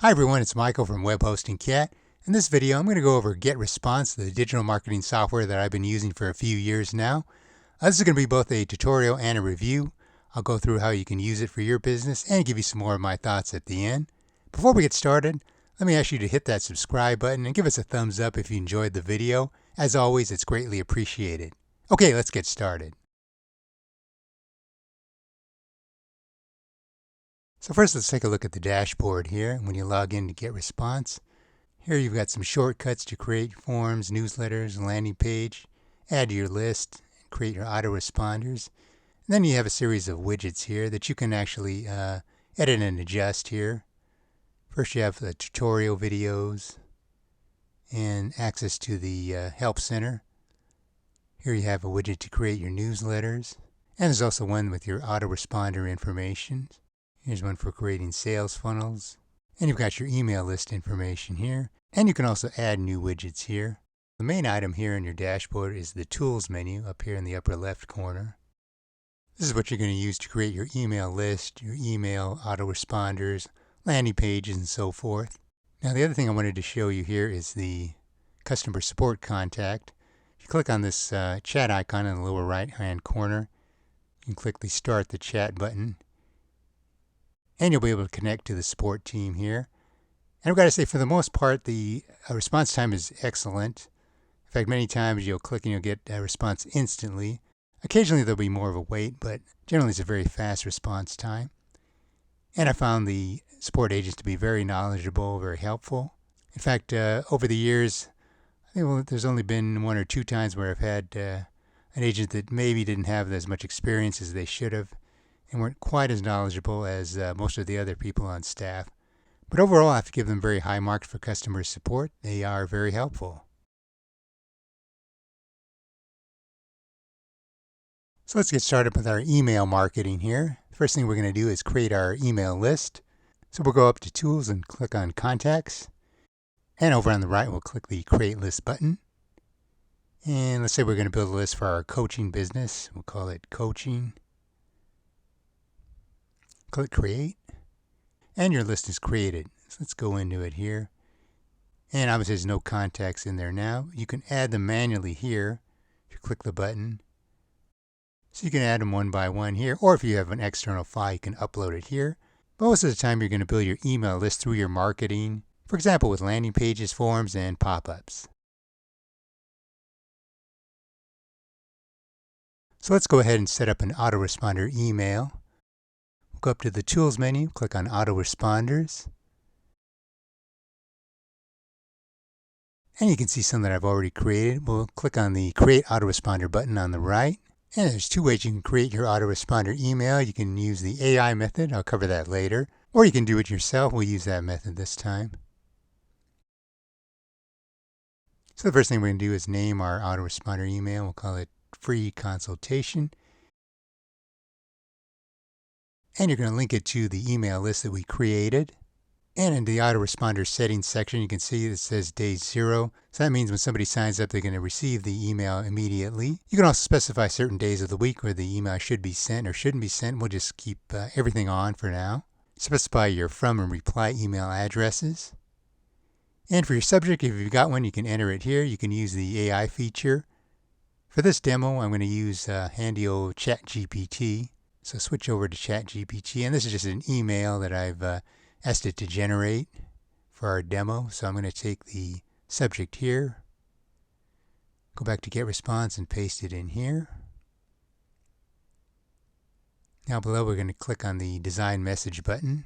Hi everyone, it's Michael from Web Hosting Cat. In this video, I'm going to go over GetResponse, the digital marketing software that I've been using for a few years now. This is going to be both a tutorial and a review. I'll go through how you can use it for your business and give you some more of my thoughts at the end. Before we get started, let me ask you to hit that subscribe button and give us a thumbs up if you enjoyed the video. As always, it's greatly appreciated. Okay, let's get started. So first, let's take a look at the dashboard here. When you log in to GetResponse, here you've got some shortcuts to create forms, newsletters, landing page, add to your list, and create your autoresponders. And then you have a series of widgets here that you can actually edit and adjust here. First, you have the tutorial videos and access to the Help Center. Here you have a widget to create your newsletters. And there's also one with your autoresponder information. Here's one for creating sales funnels. And you've got your email list information here. And you can also add new widgets here. The main item here in your dashboard is the Tools menu up here in the upper left corner. This is what you're going to use to create your email list, your email autoresponders, landing pages, and so forth. Now the other thing I wanted to show you here is the customer support contact. If you click on this chat icon in the lower right hand corner, you can click the Start the Chat button. And you'll be able to connect to the support team here. And I've got to say, for the most part, the response time is excellent. In fact, many times you'll click and you'll get a response instantly. Occasionally there'll be more of a wait, but generally it's a very fast response time. And I found the support agents to be very knowledgeable, very helpful. In fact, over the years, I think there's only been one or two times where I've had an agent that maybe didn't have as much experience as they should have, and weren't quite as knowledgeable as most of the other people on staff. But overall, I have to give them very high marks for customer support. They are very helpful. So let's get started with our email marketing here. The first thing we're going to do is create our email list. So we'll go up to Tools and click on Contacts. And over on the right, we'll click the Create List button. And let's say we're going to build a list for our coaching business. We'll call it Coaching. Click Create, and your list is created. So let's go into it here. And obviously there's no contacts in there now. You can add them manually here if you click the button. So you can add them one by one here, or if you have an external file, you can upload it here. But most of the time you're going to build your email list through your marketing, for example with landing pages, forms, and pop-ups. So let's go ahead and set up an autoresponder email. Go up to the Tools menu, click on Autoresponders. And you can see some that I've already created. We'll click on the Create Autoresponder button on the right. And there's two ways you can create your autoresponder email. You can use the AI method. I'll cover that later. Or you can do it yourself. We'll use that method this time. So the first thing we're going to do is name our autoresponder email. We'll call it Free Consultation. And you're going to link it to the email list that we created. And in the autoresponder settings section, you can see it says day 0. So that means when somebody signs up, they're going to receive the email immediately. You can also specify certain days of the week where the email should be sent or shouldn't be sent. We'll just keep everything on for now. Specify your from and reply email addresses. And for your subject, if you've got one, you can enter it here. You can use the AI feature. For this demo, I'm going to use handy old ChatGPT. So switch over to ChatGPT, and this is just an email that I've asked it to generate for our demo. So I'm going to take the subject here, go back to GetResponse and paste it in here. Now below we're going to click on the Design Message button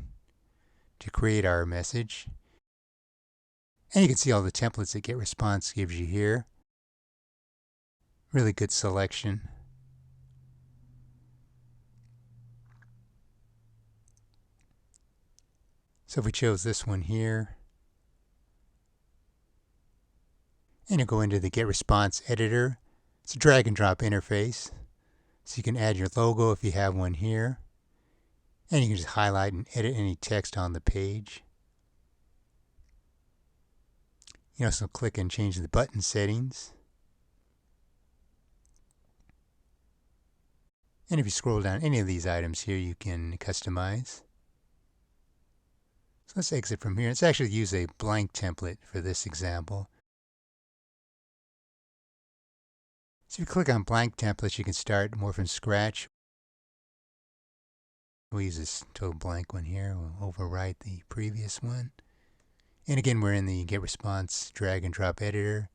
to create our message. And you can see all the templates that GetResponse gives you here. Really good selection. So if we chose this one here, and you go into the GetResponse editor, it's a drag and drop interface. So you can add your logo if you have one here. And you can just highlight and edit any text on the page. You can also click and change the button settings. And if you scroll down any of these items here, you can customize. So let's exit from here. Let's actually use a blank template for this example. So if you click on blank templates, you can start more from scratch. We'll use this total blank one here. We'll overwrite the previous one. And again, we're in the GetResponse drag and drop editor.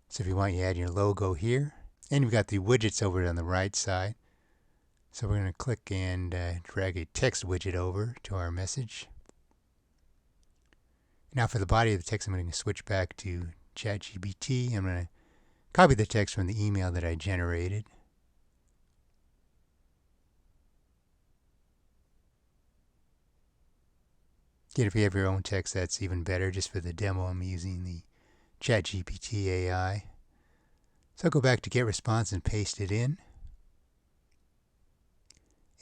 So if you want, you add your logo here. And you've got the widgets over on the right side. So we're going to click and drag a text widget over to our message. Now for the body of the text, I'm going to switch back to ChatGPT. I'm going to copy the text from the email that I generated. Again, if you have your own text, that's even better. Just for the demo, I'm using the ChatGPT AI. So I'll go back to GetResponse and paste it in.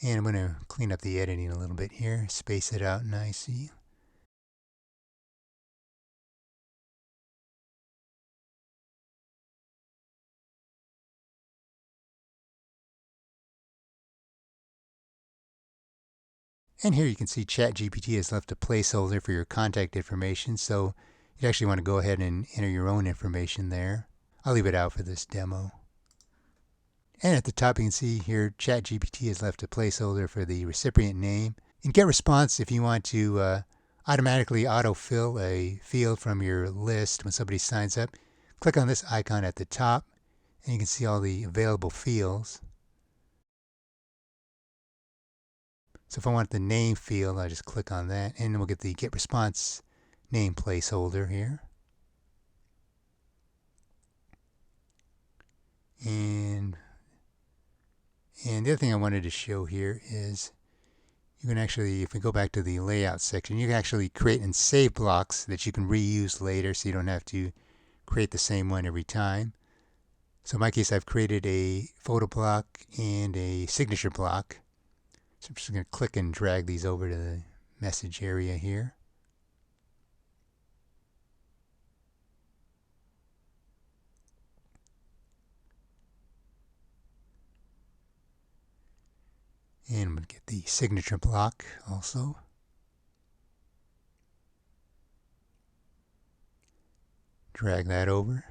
And I'm going to clean up the editing a little bit here, space it out nicely. And here you can see ChatGPT has left a placeholder for your contact information, so you actually want to go ahead and enter your own information there. I'll leave it out for this demo. And at the top you can see here ChatGPT has left a placeholder for the recipient name. In GetResponse, if you want to automatically autofill a field from your list when somebody signs up, click on this icon at the top and you can see all the available fields. So if I want the name field, I just click on that, and then we'll get the GetResponse name placeholder here. And the other thing I wanted to show here is you can actually, if we go back to the layout section, you can actually create and save blocks that you can reuse later, so you don't have to create the same one every time. So in my case, I've created a photo block and a signature block. So I'm just going to click and drag these over to the message area here. And I'm going to get the signature block also. Drag that over.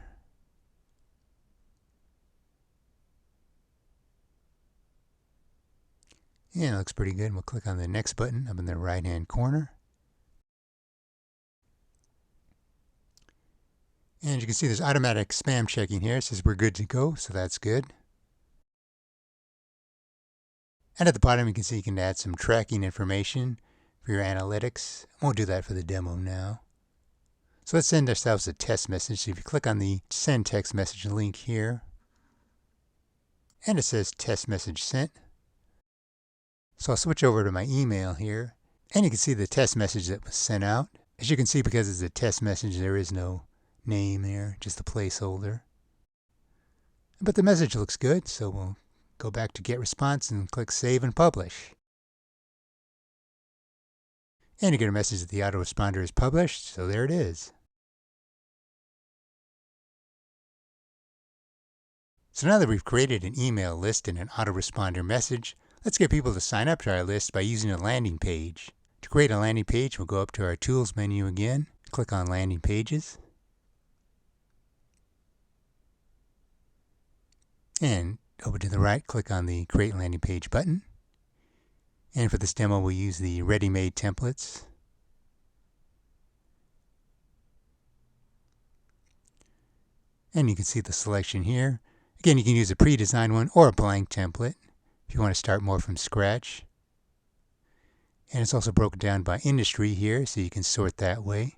And it looks pretty good. We'll click on the next button up in the right hand corner. And you can see there's automatic spam checking here. It says we're good to go, so that's good. And at the bottom you can see you can add some tracking information for your analytics. I won't do that for the demo now. So let's send ourselves a test message. So if you click on the send text message link here, and it says test message sent. So I'll switch over to my email here, and you can see the test message that was sent out. As you can see, because it's a test message, there is no name there, just a placeholder. But the message looks good, so we'll go back to GetResponse and click Save and Publish. And you get a message that the autoresponder is published, so there it is. So now that we've created an email list and an autoresponder message, let's get people to sign up to our list by using a landing page. To create a landing page, we'll go up to our Tools menu again, click on Landing Pages, and over to the right, click on the Create Landing Page button. And for this demo, we'll use the ready-made templates. And you can see the selection here. Again, you can use a pre-designed one or a blank template if you want to start more from scratch. And it's also broken down by industry here, so you can sort that way.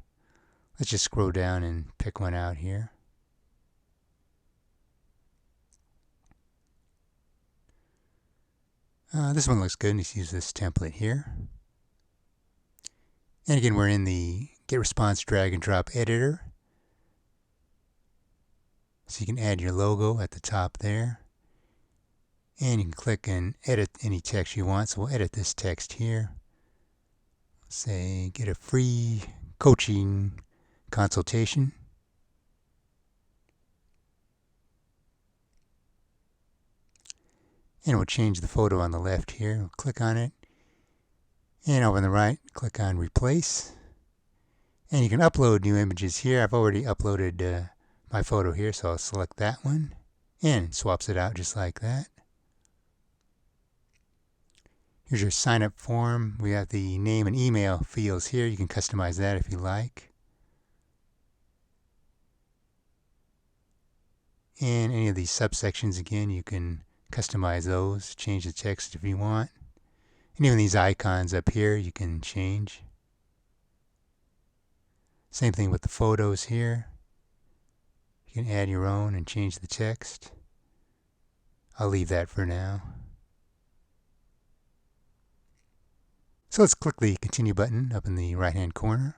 Let's just scroll down and pick one out here. This one looks good. Let's use this template here. And again, we're in the GetResponse drag and drop editor. So you can add your logo at the top there. And you can click and edit any text you want. So we'll edit this text here. Say, get a free coaching consultation. And we'll change the photo on the left here. We'll click on it. And over on the right, click on Replace. And you can upload new images here. I've already uploaded my photo here, so I'll select that one. And it swaps it out just like that. Here's your sign up form. We have the name and email fields here. You can customize that if you like. And any of these subsections, again, you can customize those, change the text if you want. And even these icons up here, you can change. Same thing with the photos here. You can add your own and change the text. I'll leave that for now. So let's click the Continue button up in the right-hand corner.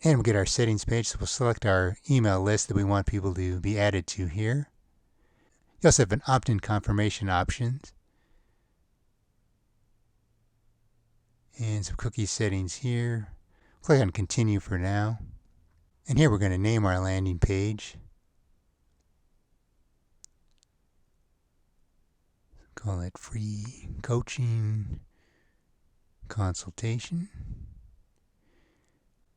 And we'll get our settings page, so we'll select our email list that we want people to be added to here. You also have an opt-in confirmation options. And some cookie settings here. Click on Continue for now. And here we're going to name our landing page. Call it Free Coaching Consultation.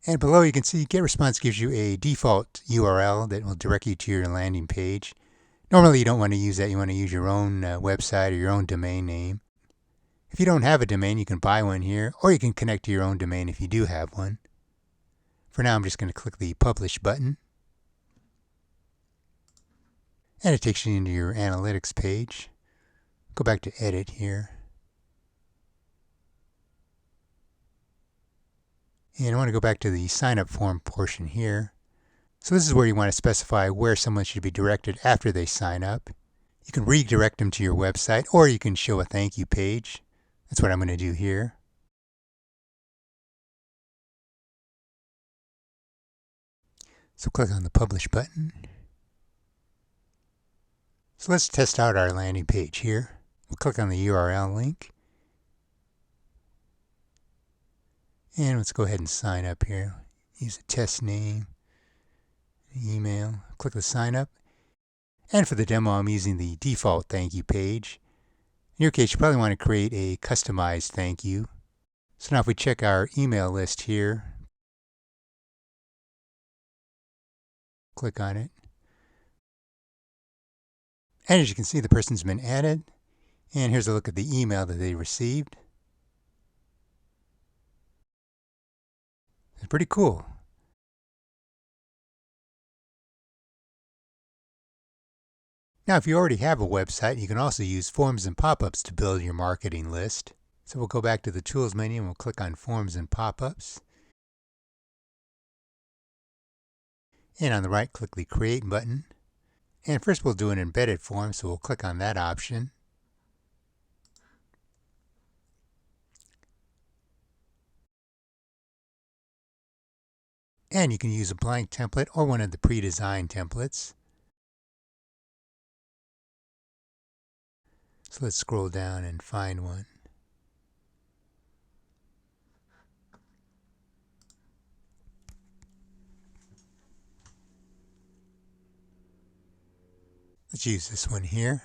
And below you can see GetResponse gives you a default URL that will direct you to your landing page. Normally you don't want to use that. You want to use your own website or your own domain name. If you don't have a domain, you can buy one here, or you can connect to your own domain if you do have one. For now, I'm just going to click the Publish button. And it takes you into your analytics page. Go back to Edit here. And I want to go back to the sign up form portion here. So this is where you want to specify where someone should be directed after they sign up. You can redirect them to your website, or you can show a thank you page. That's what I'm going to do here. So click on the Publish button. So let's test out our landing page here. We'll click on the URL link. And let's go ahead and sign up here. Use a test name, email, click the sign up. And for the demo, I'm using the default thank you page. In your case, you probably want to create a customized thank you. So now if we check our email list here, click on it. And as you can see, the person's been added. And here's a look at the email that they received. It's pretty cool. Now, if you already have a website, you can also use forms and pop-ups to build your marketing list. So we'll go back to the Tools menu and we'll click on Forms and Pop-ups. And on the right, click the Create button. And first we'll do an embedded form, so we'll click on that option. And you can use a blank template or one of the pre-designed templates. So let's scroll down and find one. Let's use this one here.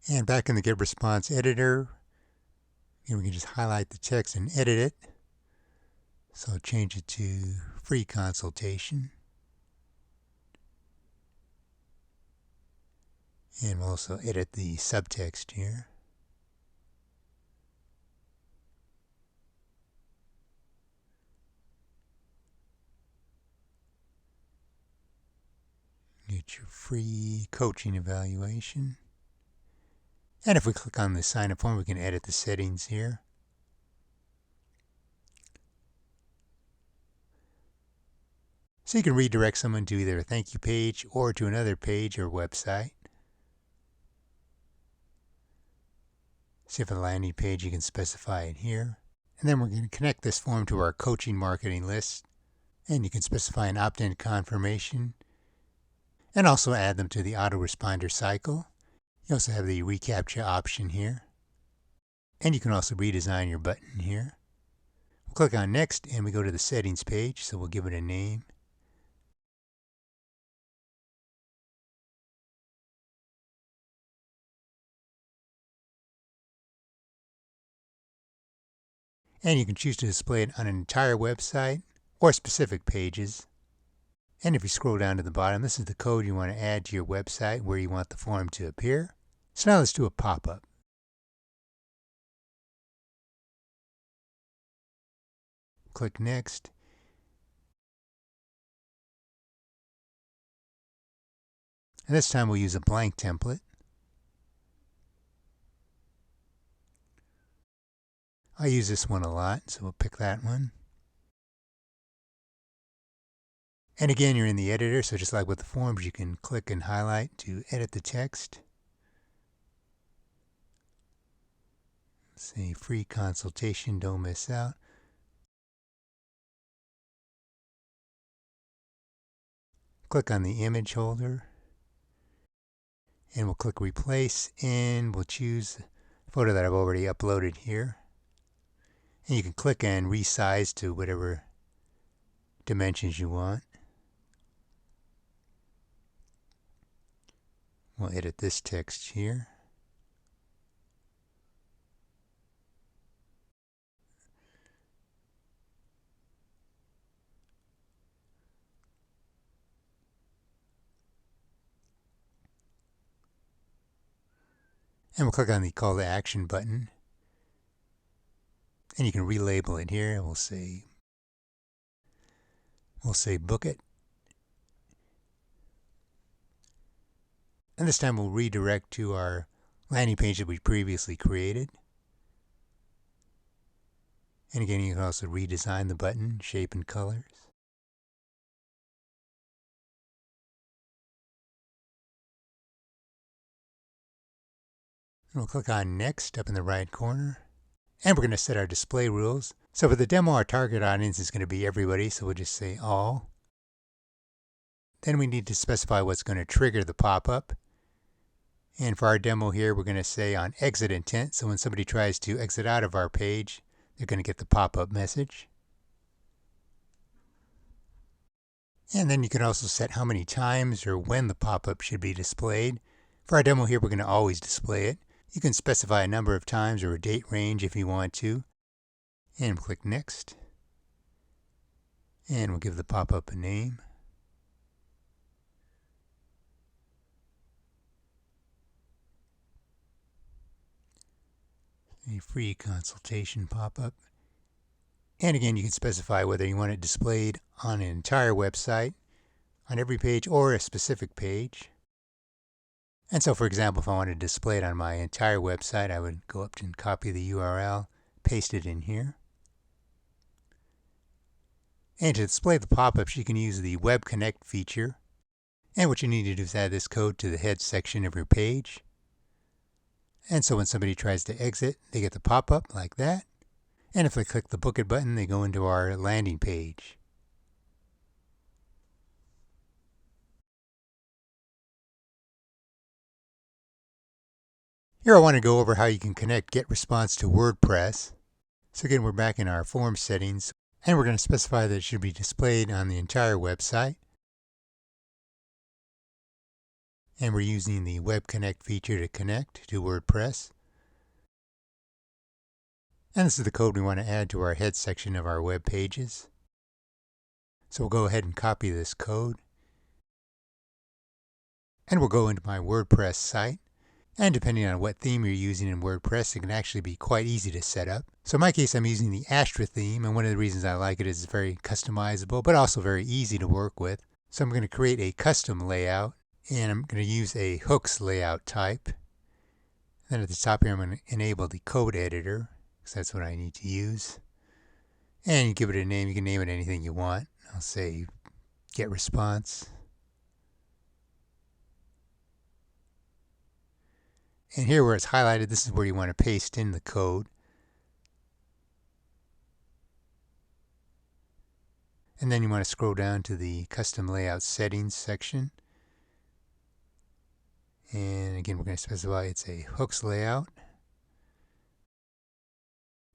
And back in the GetResponse editor, we can just highlight the text and edit it. So I'll change it to free consultation. And we'll also edit the subtext here. Get your free coaching evaluation. And if we click on the sign up form, we can edit the settings here. So you can redirect someone to either a thank you page or to another page or website. So if a landing page, you can specify it here. And then we're going to connect this form to our coaching marketing list. And you can specify an opt-in confirmation. And also add them to the autoresponder cycle. You also have the reCAPTCHA option here. And you can also redesign your button here. We'll click on Next and we go to the settings page. So we'll give it a name. And you can choose to display it on an entire website or specific pages. And if you scroll down to the bottom, this is the code you want to add to your website where you want the form to appear. So now let's do a pop-up. Click Next. And this time we'll use a blank template. I use this one a lot, so we'll pick that one. And again, you're in the editor, so just like with the forms, you can click and highlight to edit the text. Say free consultation, don't miss out. Click on the image holder. And we'll click replace, and we'll choose the photo that I've already uploaded here. And you can click and resize to whatever dimensions you want. We'll edit this text here. And we'll click on the call to action button. And you can relabel it here. We'll say book it. And this time we'll redirect to our landing page that we previously created. And again, you can also redesign the button, shape and colors. And we'll click on Next up in the right corner. And we're going to set our display rules. So for the demo, our target audience is going to be everybody, so we'll just say all. Then we need to specify what's going to trigger the pop-up. And for our demo here, we're going to say on exit intent, so when somebody tries to exit out of our page, they're going to get the pop-up message. And then you can also set how many times or when the pop-up should be displayed. For our demo here, we're going to always display it. You can specify a number of times or a date range if you want to. And click Next. And we'll give the pop-up a name. A free consultation pop-up. And again, you can specify whether you want it displayed on an entire website, on every page, or a specific page. And so, for example, if I wanted to display it on my entire website, I would go up and copy the URL, paste it in here. And to display the pop-ups, you can use the Web Connect feature. And what you need to do is add this code to the head section of your page. And so when somebody tries to exit, they get the pop-up like that. And if they click the Book It button, they go into our landing page. Here I want to go over how you can connect GetResponse to WordPress. So again, we're back in our form settings, and we're going to specify that it should be displayed on the entire website. And we're using the Web Connect feature to connect to WordPress. And this is the code we want to add to our head section of our web pages. So we'll go ahead and copy this code. And we'll go into my WordPress site. And depending on what theme you're using in WordPress, it can actually be quite easy to set up. So in my case, I'm using the Astra theme, and one of the reasons I like it is it's very customizable, but also very easy to work with. So I'm going to create a custom layout, and I'm going to use a hooks layout type. Then at the top here, I'm going to enable the code editor, because that's what I need to use. And you give it a name. You can name it anything you want. I'll say GetResponse. And here where it's highlighted, this is where you want to paste in the code. And then you want to scroll down to the custom layout settings section. And again, we're going to specify it's a hooks layout.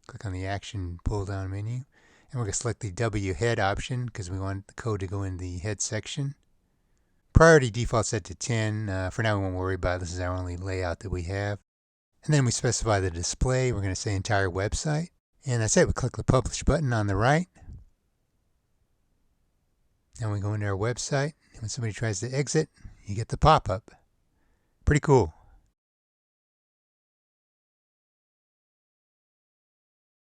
Click on the action pull down menu. And we're going to select the W head option because we want the code to go in the head section. Priority default set to 10. For now, we won't worry about it. This is our only layout that we have. And then we specify the display. We're going to say entire website. And that's it. We click the Publish button on the right. Then we go into our website. And when somebody tries to exit, you get the pop-up. Pretty cool.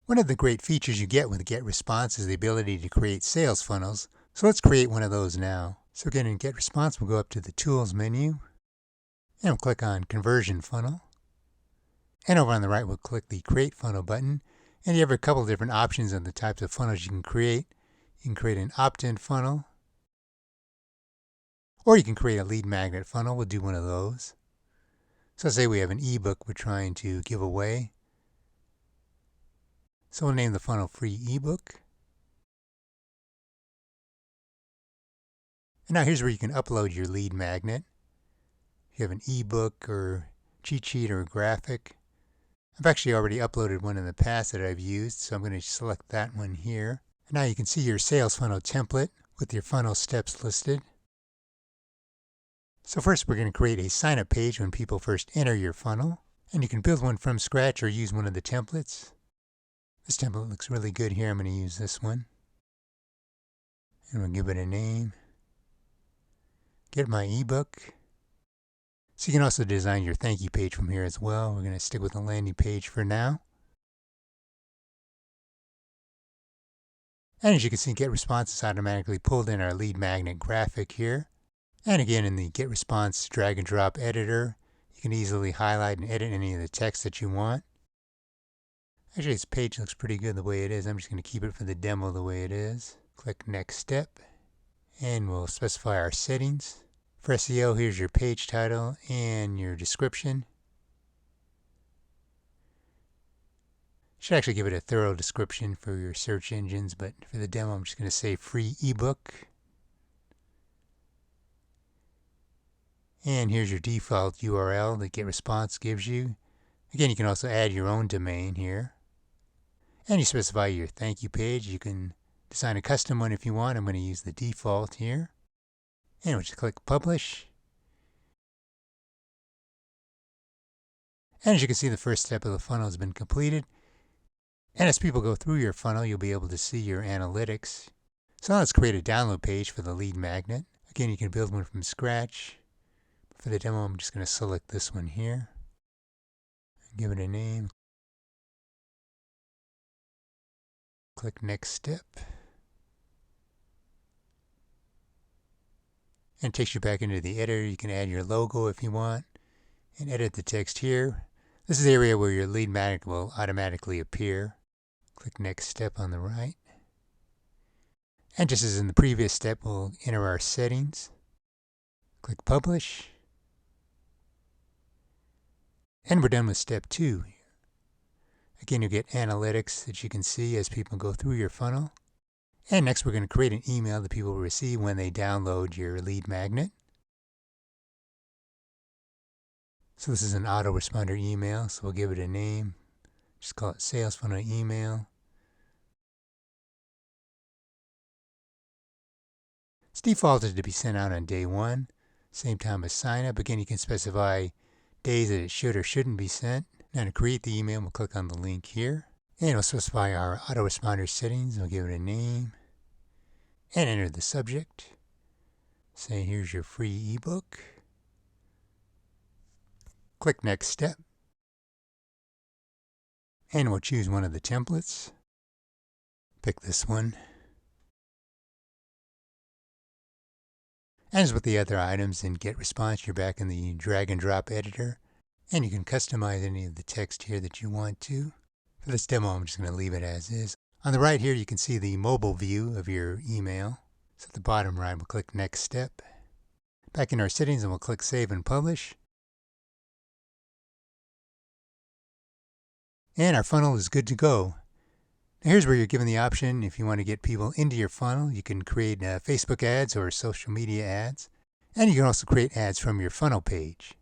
One of the great features you get with GetResponse is the ability to create sales funnels. So let's create one of those now. So again, in GetResponse, we'll go up to the Tools menu, and we'll click on Conversion Funnel. And over on the right, we'll click the Create Funnel button. And you have a couple of different options on the types of funnels you can create. You can create an opt-in funnel, or you can create a lead magnet funnel. We'll do one of those. So let's say we have an ebook we're trying to give away. So we'll name the funnel Free Ebook. And now here's where you can upload your lead magnet. If you have an ebook or cheat sheet or a graphic. I've actually already uploaded one in the past that I've used, so I'm going to select that one here. And now you can see your sales funnel template with your funnel steps listed. So first we're going to create a sign-up page when people first enter your funnel. And you can build one from scratch or use one of the templates. This template looks really good here. I'm going to use this one. And we'll give it a name. Get my ebook. So you can also design your thank you page from here as well. We're going to stick with the landing page for now. And as you can see, GetResponse is automatically pulled in our lead magnet graphic here. And again, in the GetResponse drag and drop editor, you can easily highlight and edit any of the text that you want. Actually, this page looks pretty good the way it is. I'm just going to keep it for the demo the way it is. Click Next Step, and we'll specify our settings. For SEO, here's your page title and your description. Should actually give it a thorough description for your search engines, but for the demo, I'm just going to say Free Ebook. And here's your default URL that GetResponse gives you. Again, you can also add your own domain here. And you specify your thank you page. You can design a custom one if you want. I'm going to use the default here. And we'll just click Publish. And as you can see, the first step of the funnel has been completed. And as people go through your funnel, you'll be able to see your analytics. So let's create a download page for the lead magnet. Again, you can build one from scratch. For the demo, I'm just going to select this one here. Give it a name. Click Next Step. And it takes you back into the editor. You can add your logo if you want and edit the text here. This is the area where your lead magnet will automatically appear. Click Next Step on the right. And just as in the previous step, we'll enter our settings. Click Publish. And we're done with step 2. Again, you'll get analytics that you can see as people go through your funnel. And next, we're going to create an email that people will receive when they download your lead magnet. So this is an autoresponder email, so we'll give it a name. Just call it Sales Funnel Email. It's defaulted to be sent out on day 1, same time as sign up. Again, you can specify days that it should or shouldn't be sent. Now to create the email, we'll click on the link here. And we'll specify our autoresponder settings. We'll give it a name. And enter the subject. Say, here's your free ebook. Click Next Step. And we'll choose one of the templates. Pick this one. As with the other items in GetResponse, you're back in the drag and drop editor. And you can customize any of the text here that you want to. For this demo, I'm just going to leave it as is. On the right here, you can see the mobile view of your email. So at the bottom right, we'll click Next Step. Back in our settings, and we'll click Save and Publish. And our funnel is good to go. Now here's where you're given the option if you want to get people into your funnel. You can create Facebook ads or social media ads. And you can also create ads from your funnel page.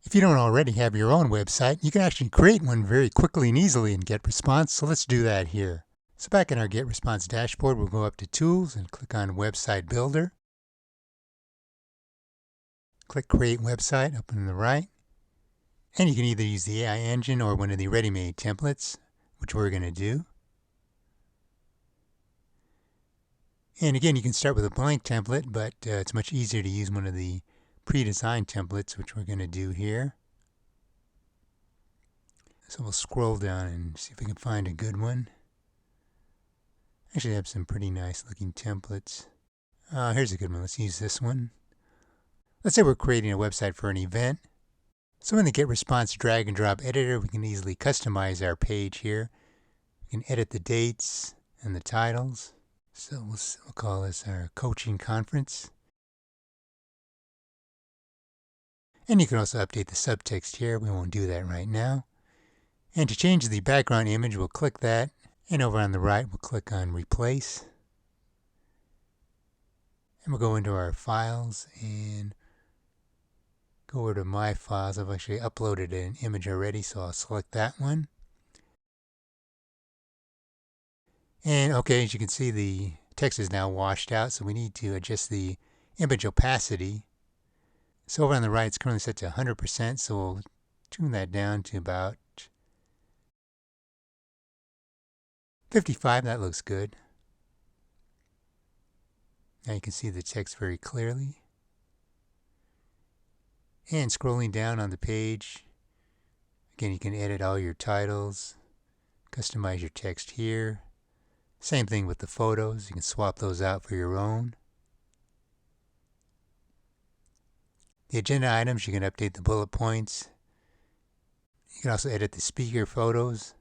If you don't already have your own website, you can actually create one very quickly and easily in GetResponse, so let's do that here. So back in our GetResponse dashboard, we'll go up to Tools and click on Website Builder. Click Create Website up on the right. And you can either use the AI engine or one of the ready-made templates, which we're going to do. And again, you can start with a blank template, but it's much easier to use one of the pre-designed templates, which we're going to do here. So we'll scroll down and see if we can find a good one. Actually, I have some pretty nice looking templates. Here's a good one. Let's use this one. Let's say we're creating a website for an event. So in the GetResponse drag and drop editor, we can easily customize our page here. We can edit the dates and the titles. So we'll call this our coaching conference. And you can also update the subtext here. We won't do that right now. And to change the background image, we'll click that. And over on the right, we'll click on Replace. And we'll go into our files and go over to My Files. I've actually uploaded an image already, so I'll select that one. And okay, as you can see, the text is now washed out, so we need to adjust the image opacity. So over on the right, it's currently set to 100%, so we'll tune that down to about 55. That looks good. Now you can see the text very clearly. And scrolling down on the page, again, you can edit all your titles, customize your text here. Same thing with the photos. You can swap those out for your own. The agenda items, you can update the bullet points. You can also edit the speaker photos.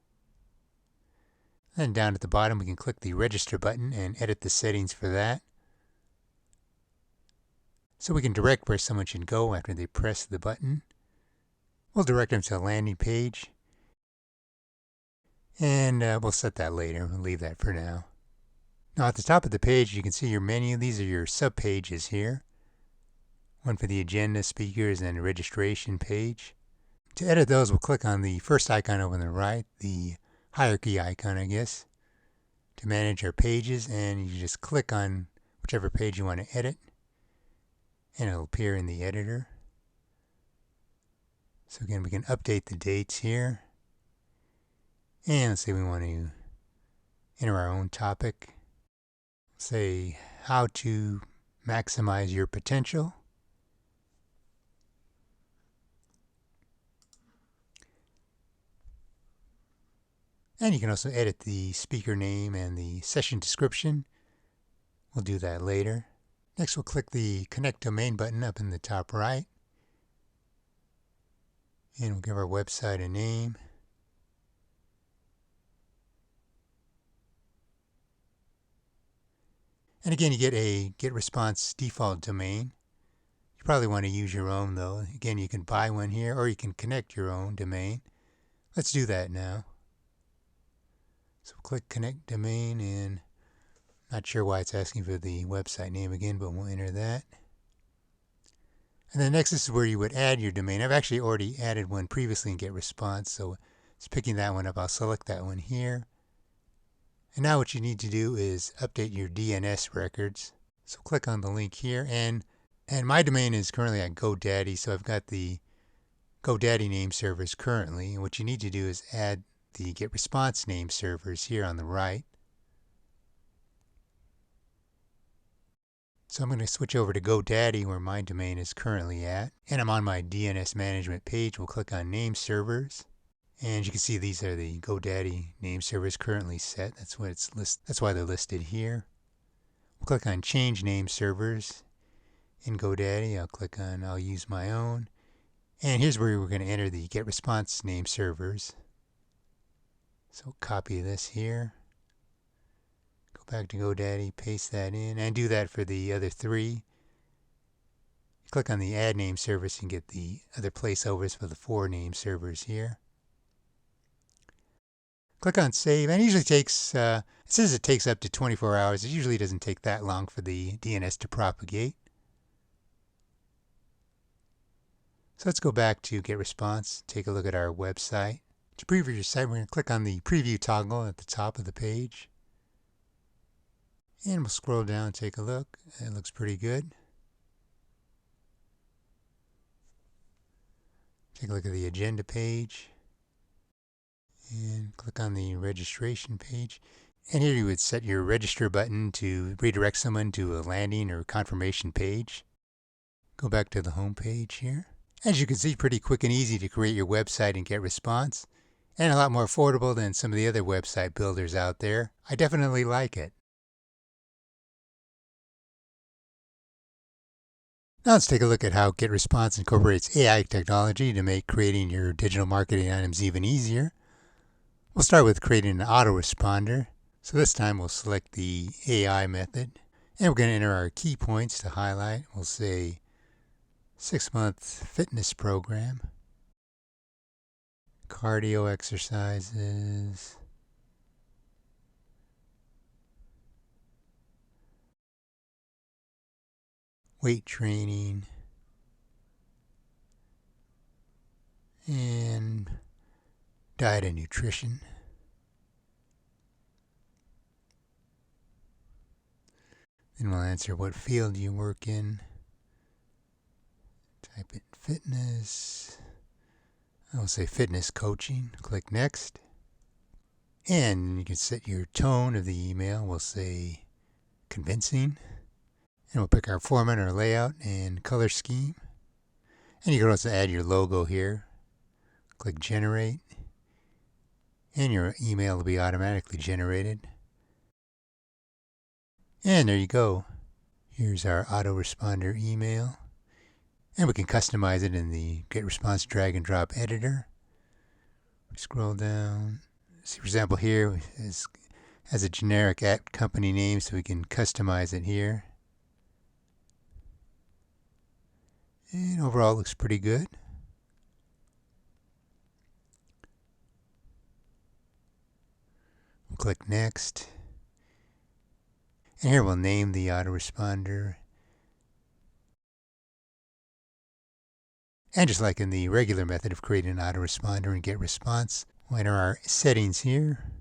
Then down at the bottom, we can click the register button and edit the settings for that. So we can direct where someone should go after they press the button. We'll direct them to a landing page. And we'll set that later. We'll leave that for now. Now at the top of the page, you can see your menu. These are your sub-pages here. One for the agenda, speakers, and registration page. To edit those, we'll click on the first icon over on the right, the hierarchy icon, I guess, to manage our pages. And you just click on whichever page you want to edit, and it'll appear in the editor. So again, we can update the dates here. And let's say we want to enter our own topic. Say, how to maximize your potential. And you can also edit the speaker name and the session description. We'll do that later. Next, we'll click the Connect Domain button up in the top right. And we'll give our website a name. And again, you get a GetResponse default domain. You probably want to use your own, though. Again, you can buy one here, or you can connect your own domain. Let's do that now. So click Connect Domain, and not sure why it's asking for the website name again, but we'll enter that. And then next, this is where you would add your domain. I've actually already added one previously in GetResponse, so it's picking that one up. I'll select that one here. And now what you need to do is update your DNS records. So click on the link here, and my domain is currently at GoDaddy, so I've got the GoDaddy name servers currently. And what you need to do is add the GetResponse name servers here on the right. So I'm going to switch over to GoDaddy, where my domain is currently at. And I'm on my DNS management page. We'll click on Name Servers. And you can see these are the GoDaddy name servers currently set. That's why they're listed here. We'll click on Change Name Servers in GoDaddy. I'll use my own. And here's where we're going to enter the GetResponse name servers. So copy this here. Go back to GoDaddy, paste that in, and do that for the other three. Click on the Add Name Service and get the other placeovers for the 4 name servers here. Click on Save, and it usually takes, it says it takes up to 24 hours. It usually doesn't take that long for the DNS to propagate. So let's go back to GetResponse, take a look at our website. To preview your site, we're going to click on the Preview toggle at the top of the page. And we'll scroll down and take a look. It looks pretty good. Take a look at the agenda page and click on the registration page. And here you would set your register button to redirect someone to a landing or confirmation page. Go back to the home page here. As you can see, pretty quick and easy to create your website and GetResponse, and a lot more affordable than some of the other website builders out there. I definitely like it. Now let's take a look at how GetResponse incorporates AI technology to make creating your digital marketing items even easier. We'll start with creating an autoresponder. So this time we'll select the AI method, and we're going to enter our key points to highlight. We'll say 6-month fitness program, cardio exercises, weight training, and diet and nutrition. Then we'll answer what field you work in. Type in fitness. I'll say fitness coaching. Click next. And you can set your tone of the email. We'll say convincing. And we'll pick our format, our layout, and color scheme. And you can also add your logo here. Click generate. And your email will be automatically generated. And there you go. Here's our autoresponder email. And we can customize it in the GetResponse drag and drop editor. We scroll down. See, for example, here it has a generic company name, so we can customize it here. And overall, it looks pretty good. We'll click next. And here we'll name the autoresponder. And just like in the regular method of creating an autoresponder and GetResponse, we'll enter our settings here.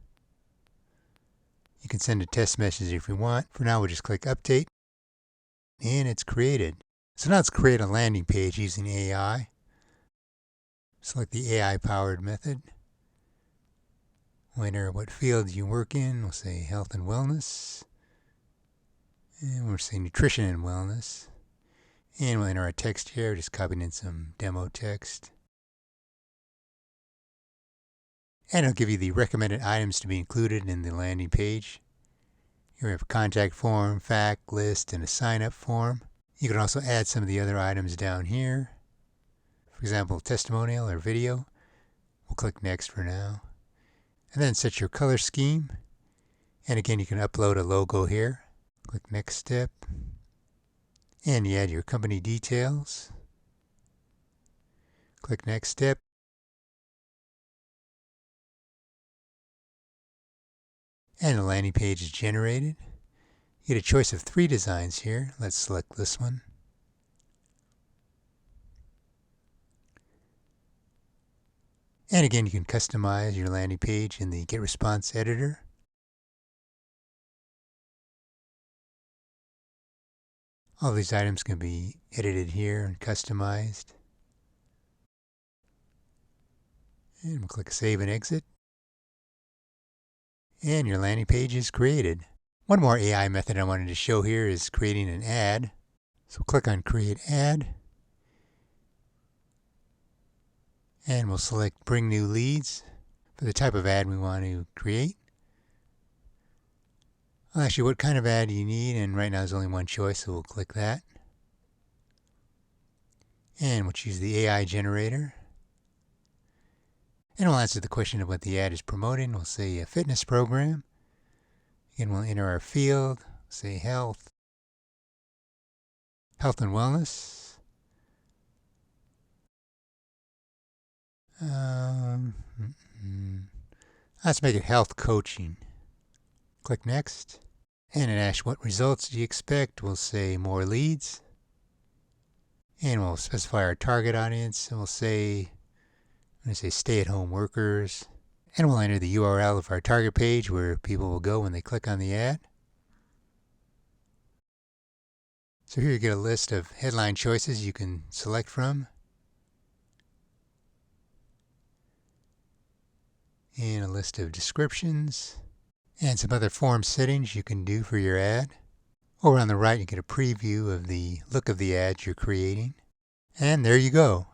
You can send a test message if you want. For now, we'll just click update. And it's created. So now let's create a landing page using AI. Select the AI-powered method. We'll enter what field you work in. We'll say health and wellness. And we'll say nutrition and wellness. And we'll enter our text here, just copying in some demo text. And it'll give you the recommended items to be included in the landing page. Here we have a contact form, fact, list, and a sign-up form. You can also add some of the other items down here. For example, testimonial or video. We'll click next for now. And then set your color scheme. And again, you can upload a logo here. Click next step. And you add your company details. Click next step. And the landing page is generated. You get a choice of 3 designs here. Let's select this one. And again, you can customize your landing page in the GetResponse editor. All these items can be edited here and customized. And we'll click Save and Exit. And your landing page is created. One more AI method I wanted to show here is creating an ad. So click on Create Ad. And we'll select Bring New Leads for the type of ad we want to create. Well, actually, what kind of ad do you need? And right now there's only one choice, so we'll click that. And we'll choose the AI generator. And we'll answer the question of what the ad is promoting. We'll say a fitness program. Again, we'll enter our field, say health and wellness. Let's make it health coaching. Click next. And it asks what results do you expect. We'll say more leads. And we'll specify our target audience. And we'll say, I'm going to say stay-at-home workers. And we'll enter the URL of our target page where people will go when they click on the ad. So here you get a list of headline choices you can select from. and a list of descriptions and some other form settings you can do for your ad. Over on the right, you get a preview of the look of the ads you're creating. And there you go.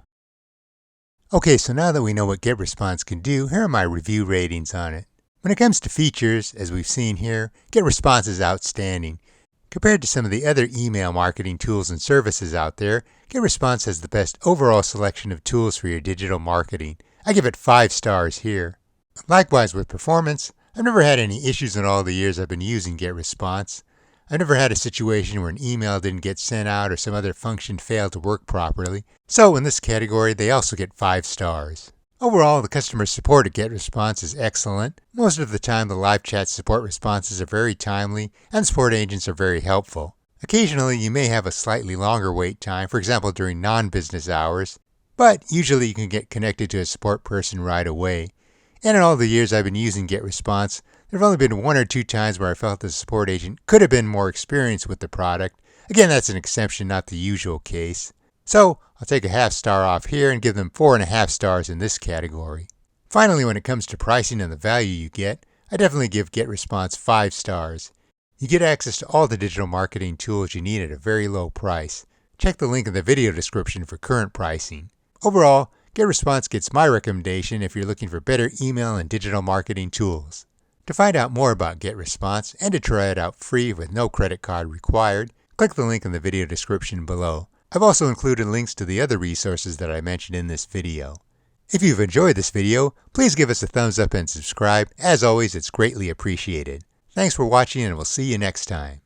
Okay, so now that we know what GetResponse can do, here are my review ratings on it. When it comes to features, as we've seen here, GetResponse is outstanding. Compared to some of the other email marketing tools and services out there, GetResponse has the best overall selection of tools for your digital marketing. I give it 5 stars here. Likewise with performance, I've never had any issues in all the years I've been using GetResponse. I've never had a situation where an email didn't get sent out or some other function failed to work properly. So in this category, they also get 5 stars. Overall, the customer support at GetResponse is excellent. Most of the time, the live chat support responses are very timely, and support agents are very helpful. Occasionally, you may have a slightly longer wait time, for example during non-business hours, but usually you can get connected to a support person right away. And in all the years I've been using GetResponse, there have only been 1 or 2 times where I felt the support agent could have been more experienced with the product. Again, that's an exception, not the usual case. So I'll take a half star off here and give them 4.5 stars in this category. Finally, when it comes to pricing and the value you get, I definitely give GetResponse 5 stars. You get access to all the digital marketing tools you need at a very low price. Check the link in the video description for current pricing. Overall, GetResponse gets my recommendation if you're looking for better email and digital marketing tools. To find out more about GetResponse and to try it out free with no credit card required, click the link in the video description below. I've also included links to the other resources that I mentioned in this video. If you've enjoyed this video, please give us a thumbs up and subscribe. As always, it's greatly appreciated. Thanks for watching, and we'll see you next time.